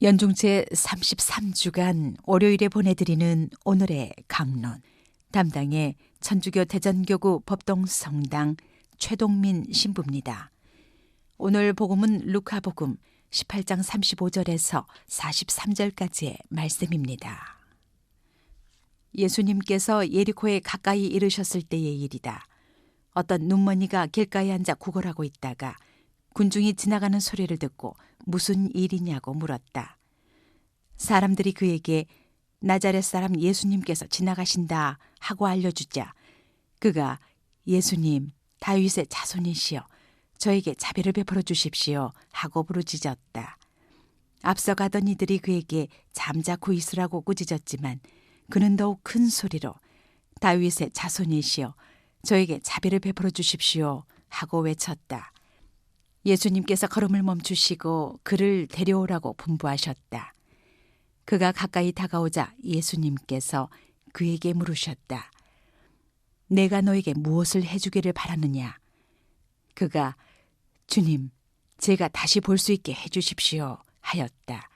연중제 33주간 월요일에 보내드리는 오늘의 강론, 담당의 천주교 대전교구 법동성당 최동민 신부입니다. 오늘 복음은 루카복음 18장 35절에서 43절까지의 말씀입니다. 예수님께서 예리코에 가까이 이르셨을 때의 일이다. 어떤 눈머니가 길가에 앉아 구걸하고 있다가 군중이 지나가는 소리를 듣고 무슨 일이냐고 물었다. 사람들이 그에게 나자렛 사람 예수님께서 지나가신다 하고 알려주자 그가 예수님, 다윗의 자손이시여 저에게 자비를 베풀어 주십시오 하고 부르짖었다. 앞서 가던 이들이 그에게 잠자코 있으라고 꾸짖었지만 그는 더욱 큰 소리로 다윗의 자손이시여 저에게 자비를 베풀어 주십시오 하고 외쳤다. 예수님께서 걸음을 멈추시고 그를 데려오라고 분부하셨다. 그가 가까이 다가오자 예수님께서 그에게 물으셨다. 내가 너에게 무엇을 해주기를 바라느냐? 그가 주님, 제가 다시 볼 수 있게 해주십시오 하였다.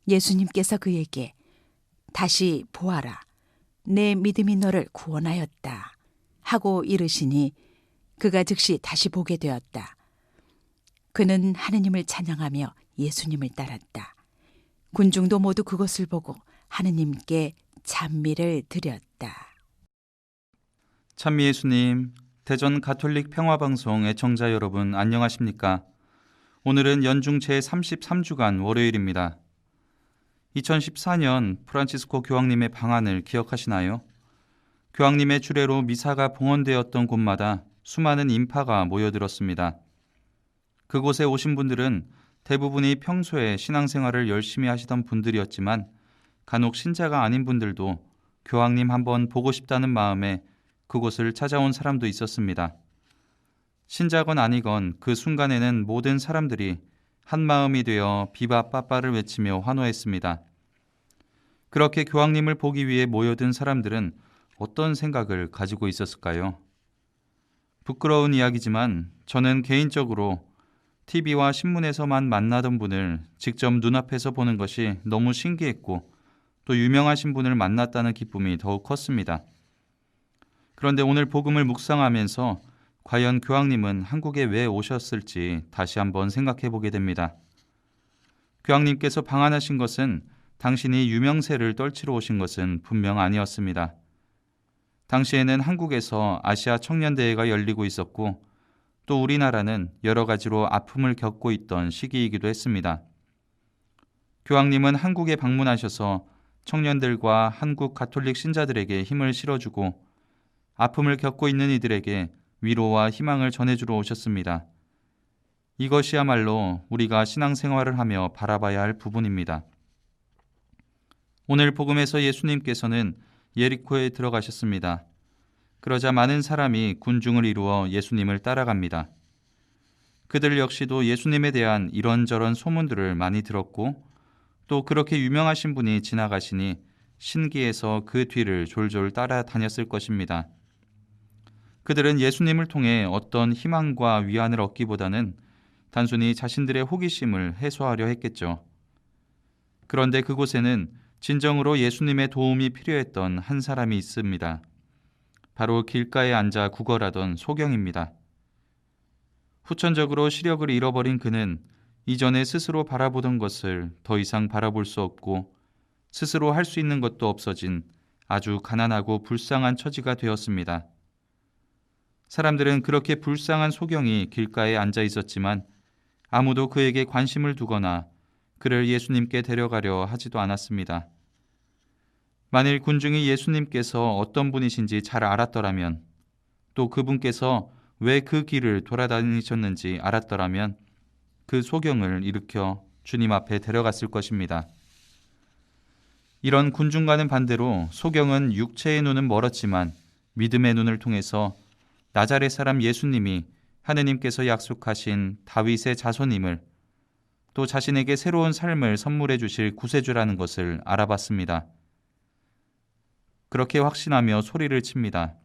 예수님께서 그에게 다시 보아라. 내 믿음이 너를 구원하였다 하고 이르시니 그가 즉시 다시 보게 되었다. 그는 하느님을 찬양하며 예수님을 따랐다. 군중도 모두 그것을 보고 하느님께 찬미를 드렸다. 찬미 예수님, 대전 가톨릭 평화방송 애청자 여러분 안녕하십니까? 오늘은 연중 제33주간 월요일입니다. 2014년 프란치스코 교황님의 방한을 기억하시나요? 교황님의 주례로 미사가 봉헌되었던 곳마다 수많은 인파가 모여들었습니다. 그곳에 오신 분들은 대부분이 평소에 신앙생활을 열심히 하시던 분들이었지만 간혹 신자가 아닌 분들도 교황님 한번 보고 싶다는 마음에 그곳을 찾아온 사람도 있었습니다. 신자건 아니건 그 순간에는 모든 사람들이 한마음이 되어 비바 빠빠를 외치며 환호했습니다. 그렇게 교황님을 보기 위해 모여든 사람들은 어떤 생각을 가지고 있었을까요? 부끄러운 이야기지만 저는 개인적으로 TV와 신문에서만 만나던 분을 직접 눈앞에서 보는 것이 너무 신기했고 또 유명하신 분을 만났다는 기쁨이 더욱 컸습니다. 그런데 오늘 복음을 묵상하면서 과연 교황님은 한국에 왜 오셨을지 다시 한번 생각해 보게 됩니다. 교황님께서 방한하신 것은 당신이 유명세를 떨치러 오신 것은 분명 아니었습니다. 당시에는 한국에서 아시아 청년대회가 열리고 있었고 또 우리나라는 여러 가지로 아픔을 겪고 있던 시기이기도 했습니다. 교황님은 한국에 방문하셔서 청년들과 한국 가톨릭 신자들에게 힘을 실어주고 아픔을 겪고 있는 이들에게 위로와 희망을 전해주러 오셨습니다. 이것이야말로 우리가 신앙생활을 하며 바라봐야 할 부분입니다. 오늘 복음에서 예수님께서는 예리코에 들어가셨습니다. 그러자 많은 사람이 군중을 이루어 예수님을 따라갑니다. 그들 역시도 예수님에 대한 이런저런 소문들을 많이 들었고 또 그렇게 유명하신 분이 지나가시니 신기해서 그 뒤를 졸졸 따라다녔을 것입니다. 그들은 예수님을 통해 어떤 희망과 위안을 얻기보다는 단순히 자신들의 호기심을 해소하려 했겠죠. 그런데 그곳에는 진정으로 예수님의 도움이 필요했던 한 사람이 있습니다. 바로 길가에 앉아 구걸하던 소경입니다. 후천적으로 시력을 잃어버린 그는 이전에 스스로 바라보던 것을 더 이상 바라볼 수 없고 스스로 할 수 있는 것도 없어진 아주 가난하고 불쌍한 처지가 되었습니다. 사람들은 그렇게 불쌍한 소경이 길가에 앉아 있었지만 아무도 그에게 관심을 두거나 그를 예수님께 데려가려 하지도 않았습니다. 만일 군중이 예수님께서 어떤 분이신지 잘 알았더라면 또 그분께서 왜 그 길을 돌아다니셨는지 알았더라면 그 소경을 일으켜 주님 앞에 데려갔을 것입니다. 이런 군중과는 반대로 소경은 육체의 눈은 멀었지만 믿음의 눈을 통해서 나자렛 사람 예수님이 하느님께서 약속하신 다윗의 자손임을 또 자신에게 새로운 삶을 선물해 주실 구세주라는 것을 알아봤습니다. 그렇게 확신하며 소리를 칩니다.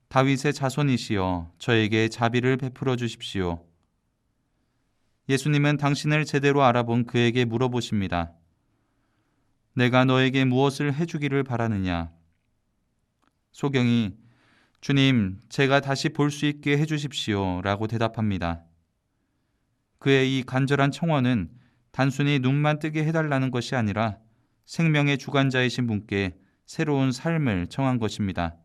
다윗의 자손이시여 저에게 자비를 베풀어 주십시오. 예수님은 당신을 제대로 알아본 그에게 물어보십니다. 내가 너에게 무엇을 해주기를 바라느냐? 소경이 주님, 제가 다시 볼 수 있게 해주십시오 라고 대답합니다. 그의 이 간절한 청원은 단순히 눈만 뜨게 해달라는 것이 아니라 생명의 주관자이신 분께 새로운 삶을 청한 것입니다.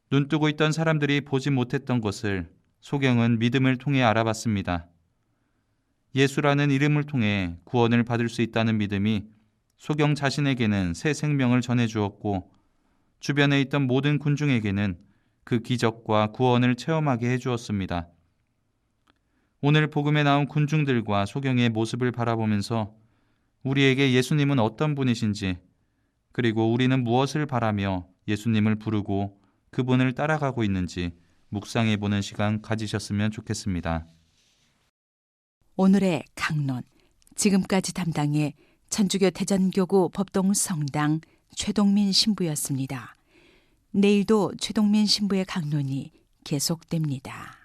눈뜨고 있던 사람들이 보지 못했던 것을 소경은 믿음을 통해 알아봤습니다. 예수라는 이름을 통해 구원을 받을 수 있다는 믿음이 소경 자신에게는 새 생명을 전해주었고 주변에 있던 모든 군중에게는 그 기적과 구원을 체험하게 해주었습니다. 오늘 복음에 나온 군중들과 소경의 모습을 바라보면서 우리에게 예수님은 어떤 분이신지, 그리고 우리는 무엇을 바라며 예수님을 부르고 그분을 따라가고 있는지 묵상해보는 시간 가지셨으면 좋겠습니다. 오늘의 강론, 지금까지 담당해 천주교 대전교구 법동성당 최동민 신부였습니다. 내일도 최동민 신부의 강론이 계속됩니다.